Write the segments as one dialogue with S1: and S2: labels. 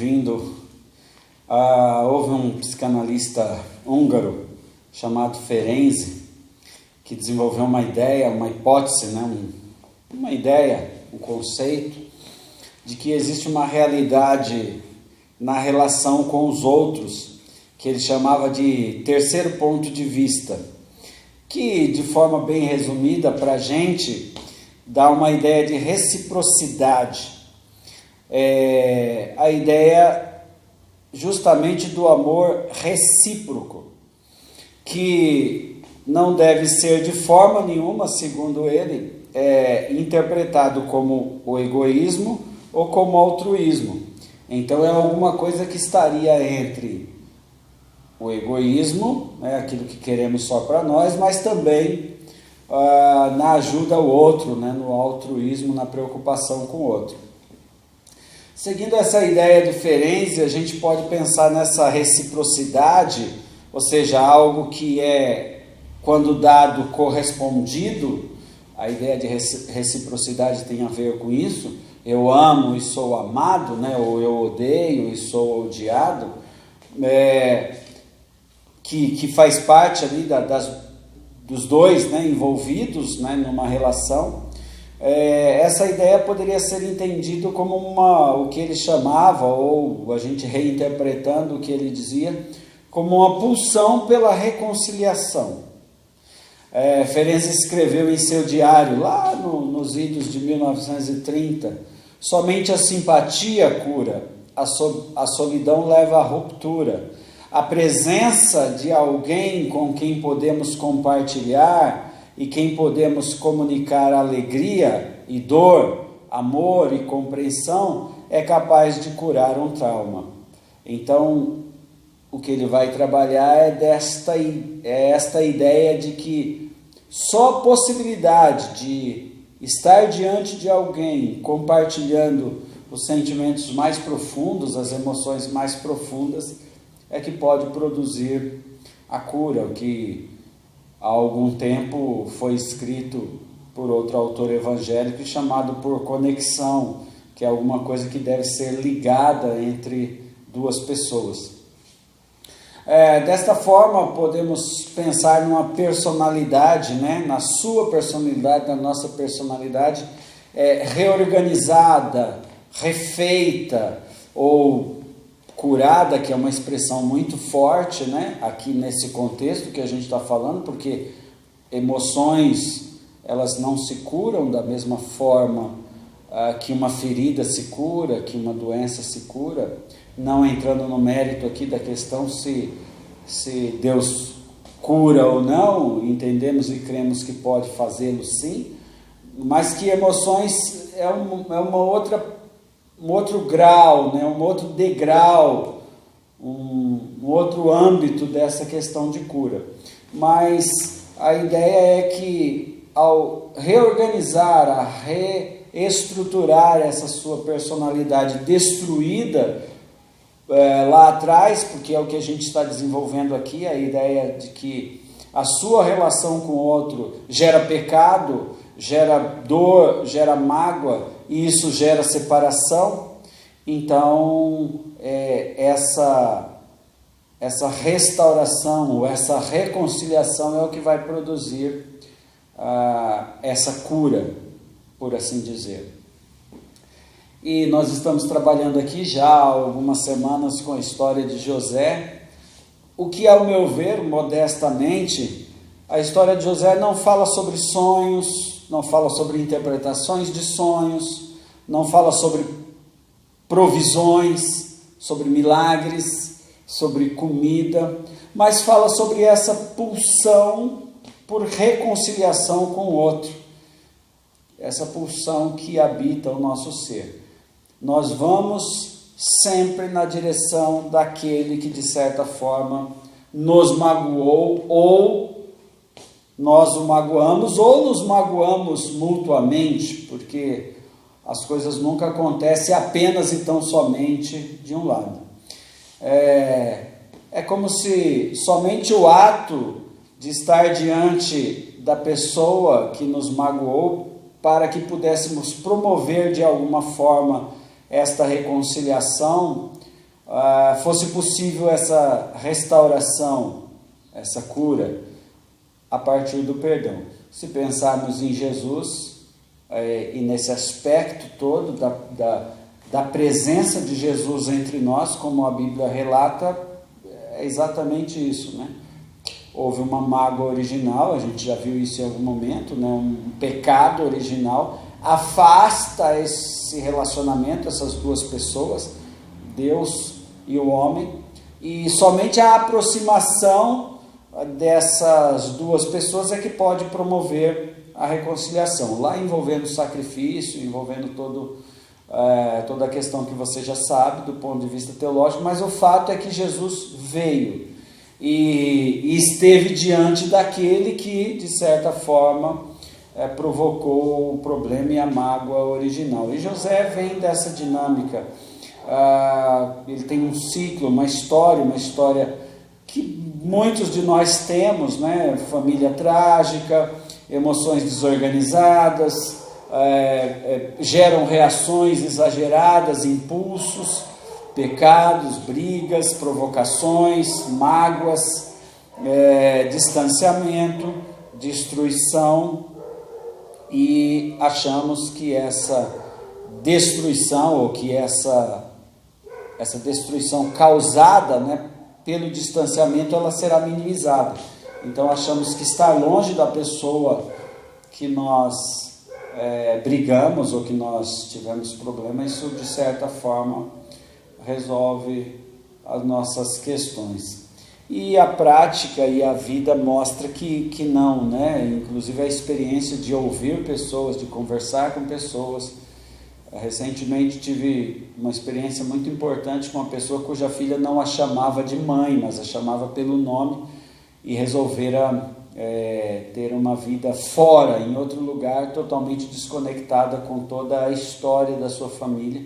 S1: vindo. Houve um psicanalista húngaro chamado Ferenczi que desenvolveu uma ideia, uma hipótese, uma ideia, um conceito de que existe uma realidade na relação com os outros, que ele chamava de terceiro ponto de vista, que de forma bem resumida para a gente dá uma ideia de reciprocidade, a ideia justamente do amor recíproco, que não deve ser de forma nenhuma, segundo ele, interpretado como o egoísmo ou como altruísmo. Então é alguma coisa que estaria entre o egoísmo, aquilo que queremos só para nós, mas também na ajuda ao outro, no altruísmo, na preocupação com o outro. Seguindo essa ideia de Ferenczi, a gente pode pensar nessa reciprocidade, ou seja, algo que é, quando dado, correspondido. A ideia de reciprocidade tem a ver com isso. Eu amo e sou amado, ou eu odeio e sou odiado, que faz parte ali dos dois envolvidos numa relação. Essa ideia poderia ser entendida como o que ele chamava, ou a gente reinterpretando o que ele dizia, como uma pulsão pela reconciliação. Ferenczi escreveu em seu diário, lá nos idos de 1930, somente a simpatia cura, a solidão leva à ruptura. A presença de alguém com quem podemos compartilhar e quem podemos comunicar alegria e dor, amor e compreensão é capaz de curar um trauma. Então, o que ele vai trabalhar é esta ideia de que só a possibilidade de estar diante de alguém compartilhando os sentimentos mais profundos, as emoções mais profundas, é que pode produzir a cura, o que há algum tempo foi escrito por outro autor evangélico chamado Por Conexão, que é alguma coisa que deve ser ligada entre duas pessoas. Desta forma, podemos pensar numa personalidade, na sua personalidade, na nossa personalidade, reorganizada, refeita ou curada, que é uma expressão muito forte, aqui nesse contexto que a gente está falando, porque emoções, elas não se curam da mesma forma que uma ferida se cura, que uma doença se cura, não entrando no mérito aqui da questão se Deus cura ou não, entendemos e cremos que pode fazê-lo sim, mas que emoções é um outro grau, um outro degrau, um outro âmbito dessa questão de cura. Mas a ideia é que ao reorganizar, a reestruturar essa sua personalidade destruída lá atrás, porque é o que a gente está desenvolvendo aqui, a ideia de que a sua relação com o outro gera pecado, gera dor, gera mágoa, e isso gera separação. Então, essa restauração, ou essa reconciliação é o que vai produzir essa cura, por assim dizer. E nós estamos trabalhando aqui já há algumas semanas com a história de José, o que, ao meu ver, modestamente, a história de José não fala sobre sonhos, não fala sobre interpretações de sonhos, não fala sobre provisões, sobre milagres, sobre comida, mas fala sobre essa pulsão por reconciliação com o outro, essa pulsão que habita o nosso ser. Nós vamos sempre na direção daquele que, de certa forma, nos magoou, ou nós o magoamos, ou nos magoamos mutuamente, porque as coisas nunca acontecem apenas e tão somente de um lado. É como se somente o ato de estar diante da pessoa que nos magoou, para que pudéssemos promover de alguma forma esta reconciliação, fosse possível essa restauração, essa cura, a partir do perdão. Se pensarmos em Jesus, e nesse aspecto todo da presença de Jesus entre nós, como a Bíblia relata, é exatamente isso, né? Houve uma mágoa original, a gente já viu isso em algum momento, né? Um pecado original, afasta esse relacionamento, essas duas pessoas, Deus e o homem, e somente a aproximação dessas duas pessoas é que pode promover a reconciliação, lá envolvendo sacrifício, envolvendo toda a questão que você já sabe do ponto de vista teológico, mas o fato é que Jesus veio e esteve diante daquele que, de certa forma, provocou o problema e a mágoa original. E José vem dessa dinâmica, ele tem um ciclo, uma história que muitos de nós temos, né? Família trágica, emoções desorganizadas, geram reações exageradas, impulsos, pecados, brigas, provocações, mágoas, distanciamento, destruição, e achamos que essa destruição, ou que essa destruição causada, né, pelo distanciamento, ela será minimizada. Então achamos que estar longe da pessoa que nós brigamos, ou que nós tivemos problema, isso de certa forma resolve as nossas questões. E a prática e a vida mostra que não, né? Inclusive a experiência de ouvir pessoas, de conversar com pessoas. Recentemente tive uma experiência muito importante com uma pessoa cuja filha não a chamava de mãe, mas a chamava pelo nome, e resolvera ter uma vida fora, em outro lugar, totalmente desconectada com toda a história da sua família.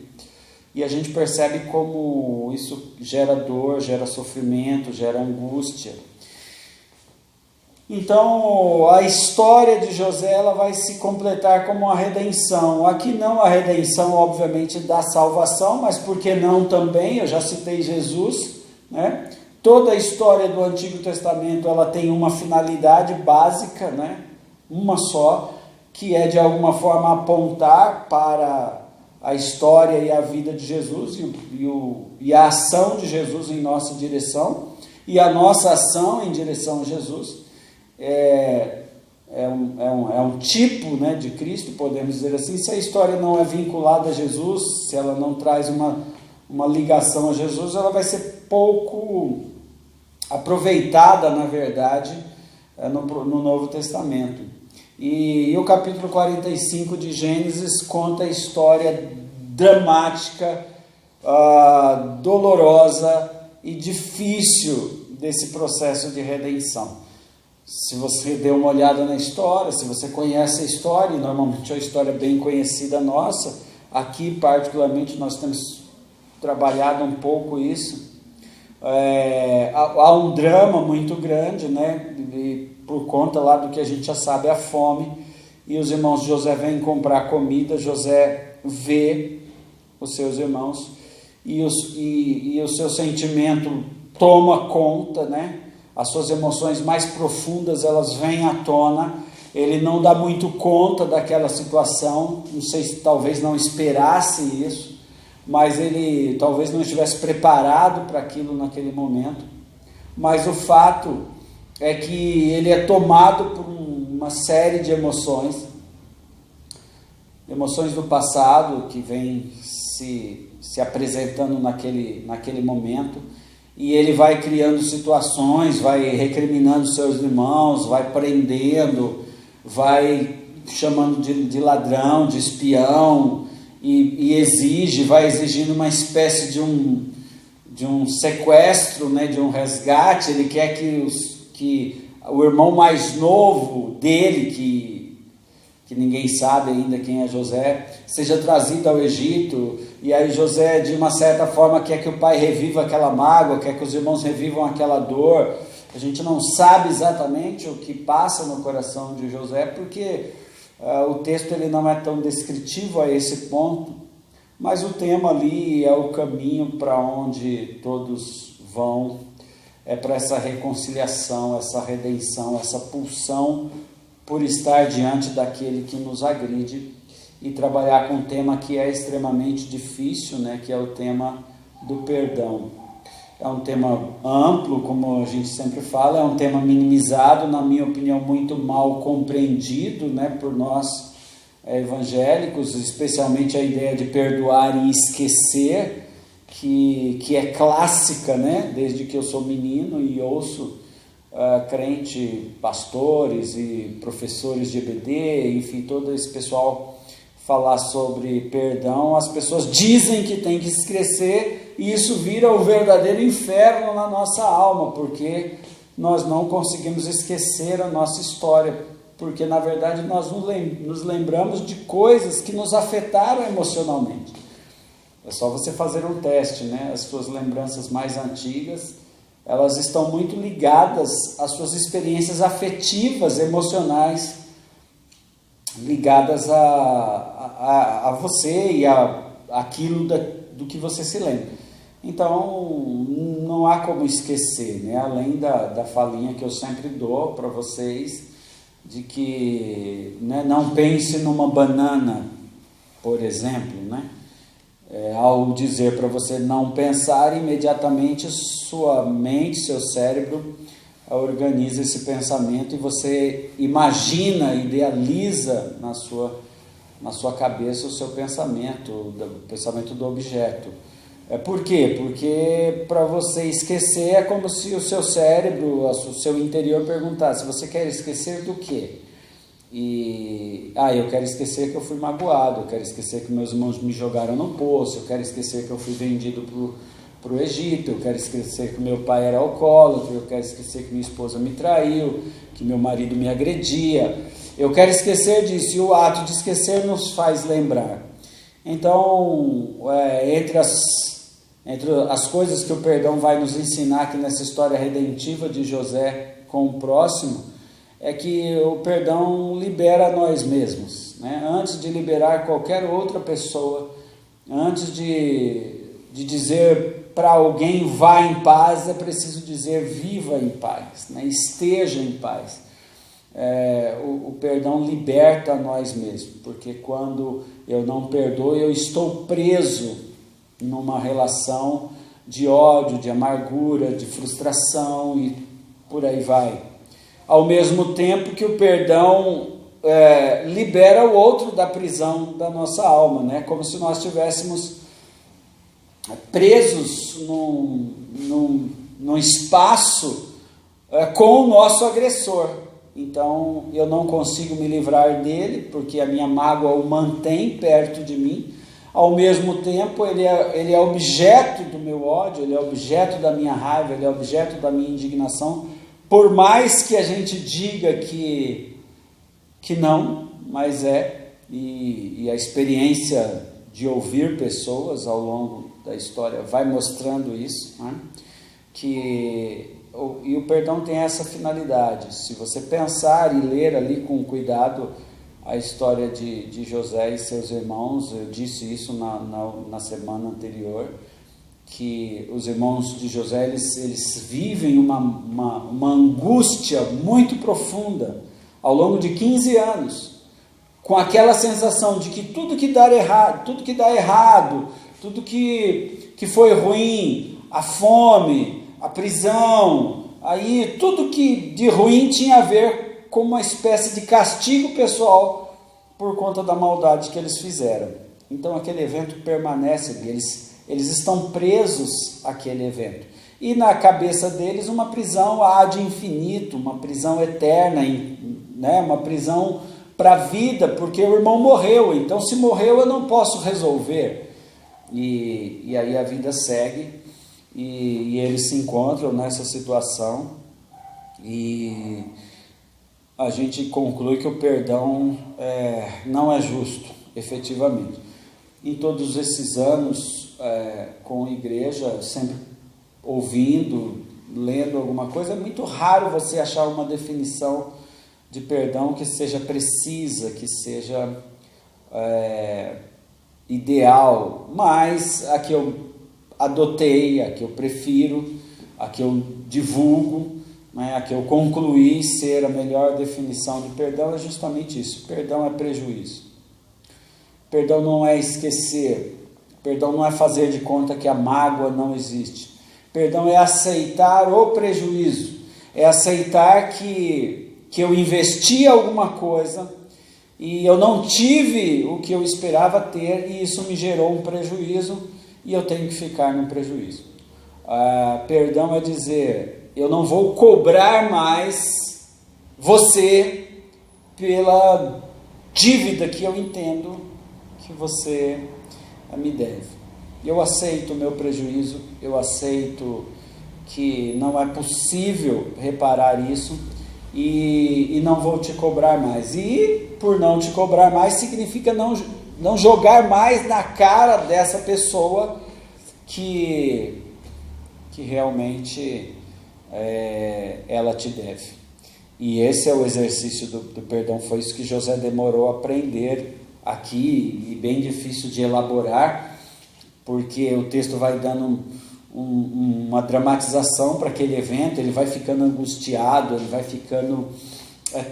S1: E a gente percebe como isso gera dor, gera sofrimento, gera angústia. Então, a história de José, ela vai se completar como a redenção. Aqui não a redenção, obviamente, da salvação, mas por que não também? Eu já citei Jesus, né? Toda a história do Antigo Testamento, ela tem uma finalidade básica, né? Uma só, que é de alguma forma apontar para a história e a vida de Jesus e a ação de Jesus em nossa direção, e a nossa ação em direção a Jesus é um tipo, né, de Cristo, podemos dizer assim. Se a história não é vinculada a Jesus, se ela não traz uma ligação a Jesus, ela vai ser pouco aproveitada, na verdade, no Novo Testamento. E o capítulo 45 de Gênesis conta a história dramática, dolorosa e difícil desse processo de redenção. Se você der uma olhada na história, se você conhece a história, e normalmente é uma história bem conhecida nossa, aqui particularmente nós temos trabalhado um pouco isso, há um drama muito grande, né? E por conta lá do que a gente já sabe, a fome, e os irmãos de José vêm comprar comida. José vê os seus irmãos e o seu sentimento toma conta, né? As suas emoções mais profundas, elas vêm à tona. Ele não dá muito conta daquela situação, não sei se talvez não esperasse isso, mas ele talvez não estivesse preparado para aquilo naquele momento. Mas o fato é que ele é tomado por uma série de emoções do passado que vem se apresentando naquele momento, e ele vai criando situações, vai recriminando seus irmãos, vai prendendo, vai chamando de ladrão, de espião, e vai exigindo uma espécie de um sequestro, né, de um resgate. Ele quer que o irmão mais novo dele, que ninguém sabe ainda quem é José, seja trazido ao Egito. E aí José, de uma certa forma, quer que o pai reviva aquela mágoa, quer que os irmãos revivam aquela dor. A gente não sabe exatamente o que passa no coração de José, porque o texto ele não é tão descritivo a esse ponto, mas o tema ali é o caminho para onde todos vão, é para essa reconciliação, essa redenção, essa pulsão por estar diante daquele que nos agride e trabalhar com um tema que é extremamente difícil, né, que é o tema do perdão. É um tema amplo, como a gente sempre fala, é um tema minimizado, na minha opinião, muito mal compreendido, né, por nós evangélicos, especialmente a ideia de perdoar e esquecer, que é clássica, né, desde que eu sou menino e ouço crente, pastores e professores de EBD, enfim, todo esse pessoal falar sobre perdão. As pessoas dizem que tem que esquecer e isso vira o verdadeiro inferno na nossa alma, porque nós não conseguimos esquecer a nossa história, porque na verdade nós nos lembramos de coisas que nos afetaram emocionalmente. É só você fazer um teste, né? As suas lembranças mais antigas, elas estão muito ligadas às suas experiências afetivas, emocionais, ligadas a você e aquilo do que você se lembra. Então, não há como esquecer, né? Além da falinha que eu sempre dou para vocês, de que, né, não pense numa banana, por exemplo, né? Ao dizer para você não pensar, imediatamente sua mente, seu cérebro organiza esse pensamento e você imagina, idealiza na sua cabeça o seu pensamento, o pensamento do objeto. Por quê? Porque para você esquecer é como se o seu cérebro, o seu interior perguntasse: você quer esquecer do quê? Eu quero esquecer que eu fui magoado, eu quero esquecer que meus irmãos me jogaram no poço, eu quero esquecer que eu fui vendido para o Egito, eu quero esquecer que meu pai era alcoólatra, eu quero esquecer que minha esposa me traiu, que meu marido me agredia, eu quero esquecer disso, e o ato de esquecer nos faz lembrar. Então, entre as coisas que o perdão vai nos ensinar aqui nessa história redentiva de José com o próximo, é que o perdão libera nós mesmos, né? Antes de liberar qualquer outra pessoa, antes de dizer para alguém vá em paz, é preciso dizer viva em paz, né? Esteja em paz. O perdão liberta nós mesmos, porque quando eu não perdoo, eu estou preso numa relação de ódio, de amargura, de frustração e por aí vai. Ao mesmo tempo que o perdão libera o outro da prisão da nossa alma, né? Como se nós estivéssemos presos num espaço com o nosso agressor. Então eu não consigo me livrar dele, porque a minha mágoa o mantém perto de mim. Ao mesmo tempo ele é objeto do meu ódio, ele é objeto da minha raiva, ele é objeto da minha indignação. Por mais que a gente diga que não, mas e a experiência de ouvir pessoas ao longo da história vai mostrando isso, né? E o perdão tem essa finalidade. Se você pensar e ler ali com cuidado a história de José e seus irmãos, eu disse isso na semana anterior, que os irmãos de José, eles vivem uma angústia muito profunda ao longo de 15 anos, com aquela sensação de que tudo que dá errado, tudo que foi ruim, a fome, a prisão, aí tudo que de ruim tinha a ver com uma espécie de castigo pessoal por conta da maldade que eles fizeram. Então aquele evento permanece, eles estão presos àquele evento. E na cabeça deles uma prisão ad infinito, uma prisão eterna, né? Uma prisão para a vida, porque o irmão morreu, então se morreu eu não posso resolver. E aí a vida segue e eles se encontram nessa situação e a gente conclui que o perdão não é justo, efetivamente. Em todos esses anos com a igreja, sempre ouvindo, lendo alguma coisa, é muito raro você achar uma definição de perdão que seja precisa, que seja ideal, mas a que eu adotei, a que eu prefiro, a que eu divulgo, né, a que eu concluí ser a melhor definição de perdão é justamente isso. Perdão é prejuízo. Perdão não é esquecer. Perdão não é fazer de conta que a mágoa não existe. Perdão é aceitar o prejuízo. É aceitar que eu investi alguma coisa e eu não tive o que eu esperava ter e isso me gerou um prejuízo e eu tenho que ficar no prejuízo. Perdão é dizer, eu não vou cobrar mais você pela dívida que eu entendo que você me deve. Eu aceito o meu prejuízo, eu aceito que não é possível reparar isso e não vou te cobrar mais. E por não te cobrar mais significa não jogar mais na cara dessa pessoa que realmente ela te deve. E esse é o exercício do perdão. Foi isso que José demorou a aprender aqui, e bem difícil de elaborar, porque o texto vai dando uma dramatização para aquele evento, ele vai ficando angustiado, ele vai ficando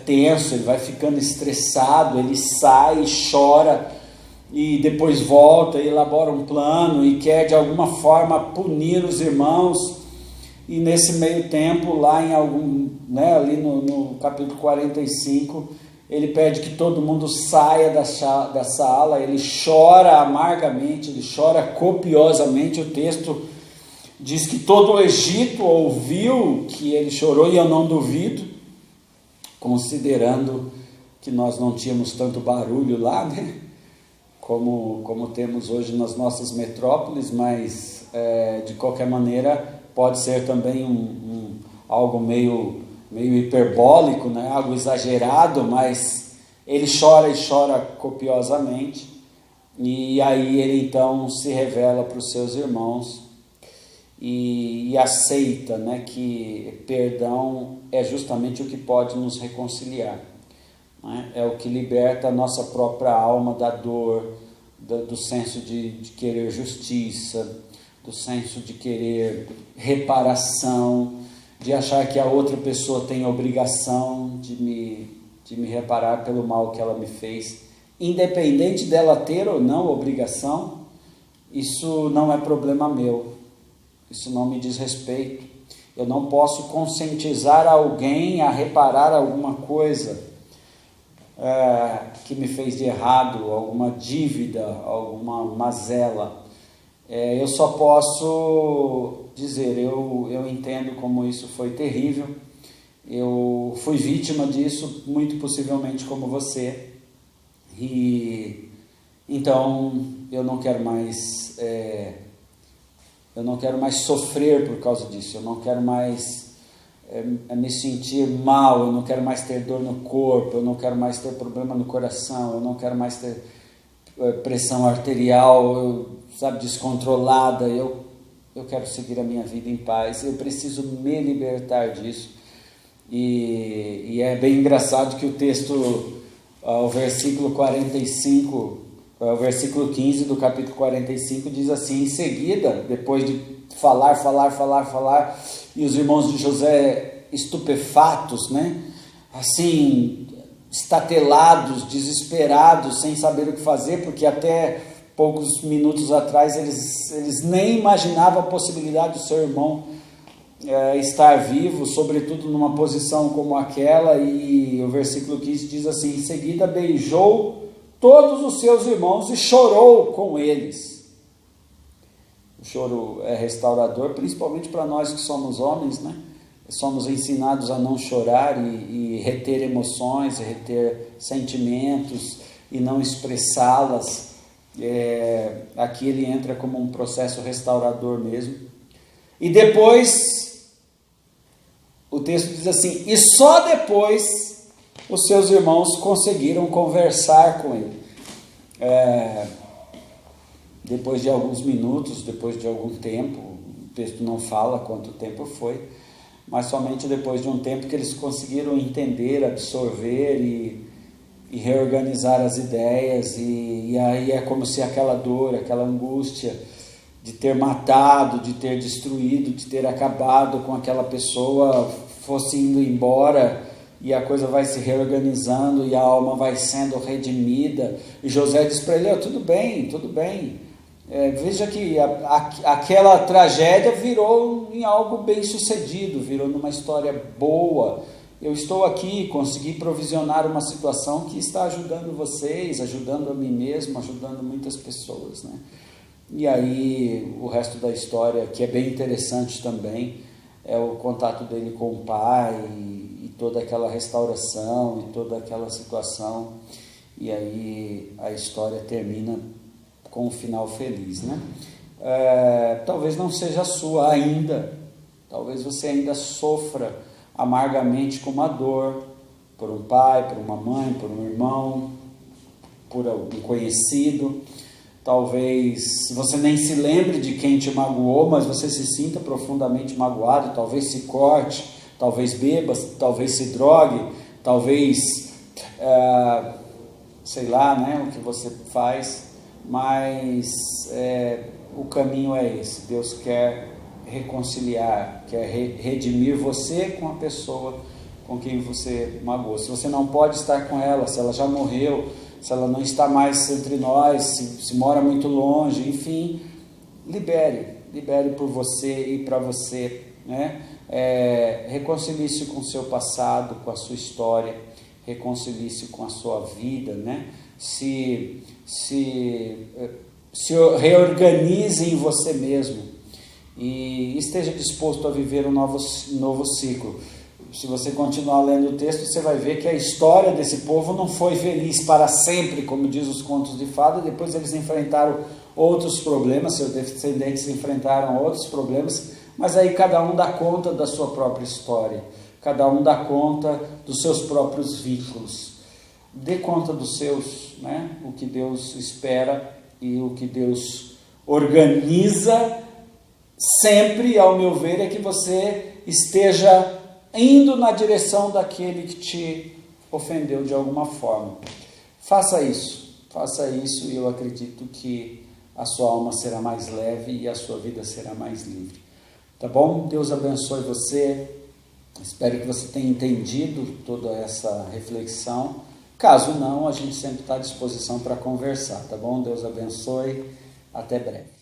S1: tenso, ele vai ficando estressado, ele sai, chora, e depois volta e elabora um plano, e quer de alguma forma punir os irmãos, e nesse meio tempo, lá em ali no capítulo 45, ele pede que todo mundo saia da sala, ele chora amargamente, ele chora copiosamente. O texto diz que todo o Egito ouviu que ele chorou, e eu não duvido, considerando que nós não tínhamos tanto barulho lá, né? Como temos hoje nas nossas metrópoles, mas de qualquer maneira pode ser também algo meio hiperbólico, né? Algo exagerado, mas ele chora e chora copiosamente, e aí ele então se revela para os seus irmãos e aceita, né, que perdão é justamente o que pode nos reconciliar, né? É o que liberta a nossa própria alma da dor, do senso de querer justiça, do senso de querer reparação, de achar que a outra pessoa tem a obrigação de me reparar pelo mal que ela me fez, independente dela ter ou não obrigação. Isso não é problema meu, isso não me diz respeito. Eu não posso conscientizar alguém a reparar alguma coisa que me fez de errado, alguma dívida, alguma mazela. Eu só posso dizer, eu entendo como isso foi terrível, eu fui vítima disso, muito possivelmente como você, e então eu não quero mais sofrer por causa disso, eu não quero mais me sentir mal, eu não quero mais ter dor no corpo, eu não quero mais ter problema no coração, eu não quero mais ter pressão arterial, descontrolada. Eu quero seguir a minha vida em paz, eu preciso me libertar disso. E é bem engraçado que o texto, o versículo 45, o versículo 15 do capítulo 45 diz assim: em seguida, depois de falar, e os irmãos de José estupefatos, né? Assim, estatelados, desesperados, sem saber o que fazer, porque até poucos minutos atrás eles nem imaginavam a possibilidade do seu irmão estar vivo, sobretudo numa posição como aquela. E o versículo 15 diz assim: em seguida beijou todos os seus irmãos e chorou com eles. O choro é restaurador, principalmente para nós que somos homens, né? Somos ensinados a não chorar e reter emoções, reter sentimentos e não expressá-las. Aqui ele entra como um processo restaurador mesmo. E depois, o texto diz assim: e só depois os seus irmãos conseguiram conversar com ele. Depois de alguns minutos, depois de algum tempo, o texto não fala quanto tempo foi, mas somente depois de um tempo que eles conseguiram entender, absorver e e reorganizar as ideias, e aí é como se aquela dor, aquela angústia de ter matado, de ter destruído, de ter acabado com aquela pessoa fosse indo embora, e a coisa vai se reorganizando e a alma vai sendo redimida. E José diz para ele: oh, tudo bem, tudo bem. Veja que aquela tragédia virou em algo bem sucedido, virou numa história boa. Eu estou aqui, consegui provisionar uma situação que está ajudando vocês, ajudando a mim mesmo, ajudando muitas pessoas, né? E aí o resto da história, que é bem interessante também, é o contato dele com o pai, e toda aquela restauração, e toda aquela situação, e aí a história termina com um final feliz, né? Talvez não seja a sua ainda, talvez você ainda sofra amargamente com uma dor, por um pai, por uma mãe, por um irmão, por um conhecido. Talvez você nem se lembre de quem te magoou, mas você se sinta profundamente magoado, talvez se corte, talvez beba, talvez se drogue, talvez, sei lá, né, o que você faz, mas o caminho é esse. Deus quer reconciliar, quer redimir você com a pessoa com quem você magoou. Se você não pode estar com ela, se ela já morreu, se ela não está mais entre nós, se mora muito longe, enfim, libere por você e para você, né? Reconcilie-se com o seu passado, com a sua história, reconcilie-se com a sua vida, né? Se reorganize em você mesmo e esteja disposto a viver um novo ciclo. Se você continuar lendo o texto, você vai ver que a história desse povo não foi feliz para sempre, como diz os contos de fada. Depois eles enfrentaram outros problemas, seus descendentes enfrentaram outros problemas, mas aí cada um dá conta da sua própria história, cada um dá conta dos seus próprios vínculos. Dê conta dos seus, né? O que Deus espera e o que Deus organiza sempre, ao meu ver, é que você esteja indo na direção daquele que te ofendeu de alguma forma. Faça isso e eu acredito que a sua alma será mais leve e a sua vida será mais livre. Tá bom? Deus abençoe você. Espero que você tenha entendido toda essa reflexão. Caso não, a gente sempre está à disposição para conversar, tá bom? Deus abençoe. Até breve.